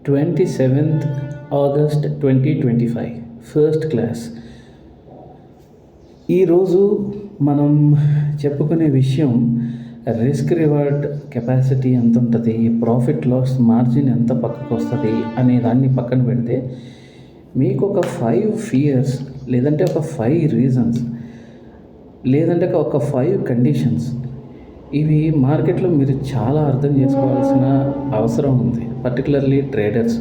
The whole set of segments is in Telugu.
27th August 2025 first class. ఈరోజు మనం చెప్పుకునే విషయం రిస్క్ రివార్డ్ కెపాసిటీ ఎంత ఉంటుంది, ప్రాఫిట్ లాస్ మార్జిన్ ఎంత పక్కకు వస్తుంది అనే దాన్ని పక్కన పెడితే మీకు ఒక 5 ఫియర్స్ లేదంటే ఒక 5 రీజన్స్ లేదంటే ఒక 5 కండిషన్స్ ఇవి మార్కెట్లో మీరు చాలా అర్థం చేసుకోవాల్సిన అవసరం ఉంది. పర్టికులర్లీ ట్రేడర్స్,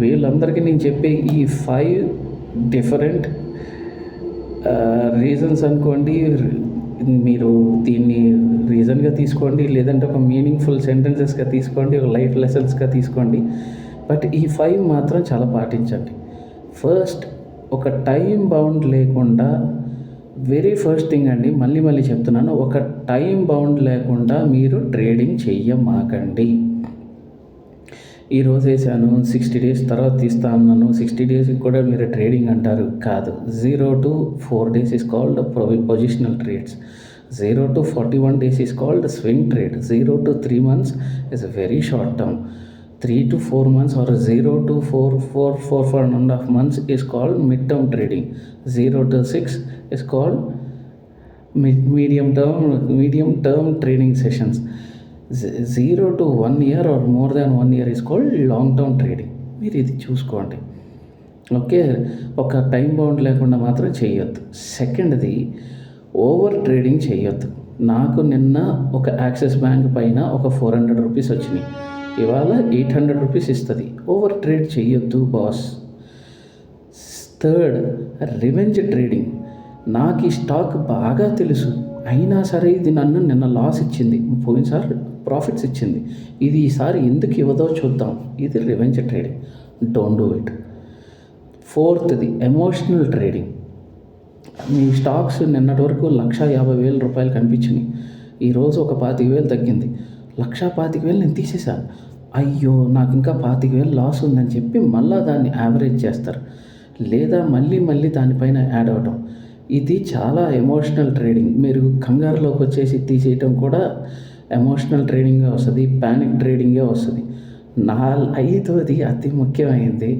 వీళ్ళందరికీ నేను చెప్పే ఈ 5 డిఫరెంట్ రీజన్స్ అనుకోండి, మీరు దీన్ని రీజన్గా తీసుకోండి, లేదంటే ఒక మీనింగ్ఫుల్ సెంటెన్సెస్గా తీసుకోండి, ఒక లైఫ్ లెసన్స్గా తీసుకోండి. బట్ ఈ 5 మాత్రం చాలా పాటించండి. ఫస్ట్, ఒక టైం బౌండ్ లేకుండా, వెరీ ఫస్ట్ థింగ్ అండి, మళ్ళీ చెప్తున్నాను, ఒక టైం బౌండ్ లేకుండా మీరు ట్రేడింగ్ చెయ్యమాకండి. ఈరోజు వేసాను, 60 డేస్ తర్వాత తీస్తా అన్నాను, 60 డేస్కి కూడా మీరు ట్రేడింగ్ అంటారు. కాదు. 0 to 4 days is called positional trades. 0 to 41 days is called swing trade. 0 to 3 months is a very short term. 3 to 4 months or 0 to 4.5 months is called mid-term trading. 0 to 6 is called medium term trading sessions. 0 to 1 year or more than 1 year is called long term trading. మీరు ఇది చూసుకోండి. ఓకే, ఒక టైం బౌండ్ లేకుండా మాత్రం చేయొద్దు. సెకండ్ది, ఓవర్ ట్రేడింగ్ చేయొద్దు. నాకు నిన్న ఒక యాక్సిస్ బ్యాంక్ పైన ఒక 400 రూపీస్ వచ్చినాయి, ఇవాళ 800 రూపీస్ ఇస్తుంది. ఓవర్ ట్రేడ్ చేయొద్దు బాస్. Third, revenge trading. నాకు ఈ స్టాక్ బాగా తెలుసు, అయినా సరే ఇది నన్ను నిన్న లాస్ ఇచ్చింది, పోయినసారి ప్రాఫిట్స్ ఇచ్చింది, ఇది ఈసారి ఎందుకు ఇవ్వదో చూద్దాం. ఇది revenge trading. Don't do it. ఫోర్త్ది, ఎమోషనల్ ట్రేడింగ్. మీ స్టాక్స్ నిన్నటి వరకు 1,50,000 రూపాయలు కనిపించినాయి, ఈరోజు ఒక 25,000 తగ్గింది. 1,25,000 నేను తీసేశాను, అయ్యో నాకు ఇంకా 25,000 లాస్ ఉందని చెప్పి మళ్ళీ దాన్ని యావరేజ్ చేస్తారు, లేదా మళ్ళీ దానిపైన యాడ్ అవడం. ఇది చాలా ఎమోషనల్ ట్రేడింగ్. మీరు కంగారులోకి వచ్చేసి తీసేయటం కూడా ఎమోషనల్ ట్రేడింగే వస్తుంది, ప్యానిక్ ట్రేడింగే వస్తుంది. ఐదవది అతి ముఖ్యమైనది,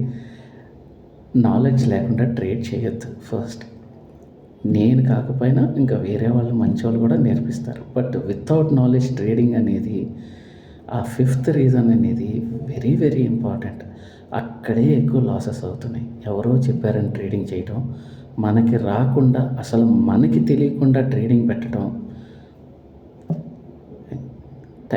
నాలెడ్జ్ లేకుండా ట్రేడ్ చేయొద్దు. ఫస్ట్, నేను కాకపోయినా ఇంకా వేరే వాళ్ళు మంచి వాళ్ళు కూడా నేర్పిస్తారు, బట్ వితౌట్ నాలెడ్జ్ ట్రేడింగ్ అనేది, ఆ 5th రీజన్ అనేది వెరీ ఇంపార్టెంట్. అక్కడే ఎక్కువ లాసెస్ అవుతున్నాయి. ఎవరో చెప్పారని ట్రేడింగ్ చేయటం, మనకి రాకుండా, అసలు మనకి తెలియకుండా ట్రేడింగ్ పెట్టడం,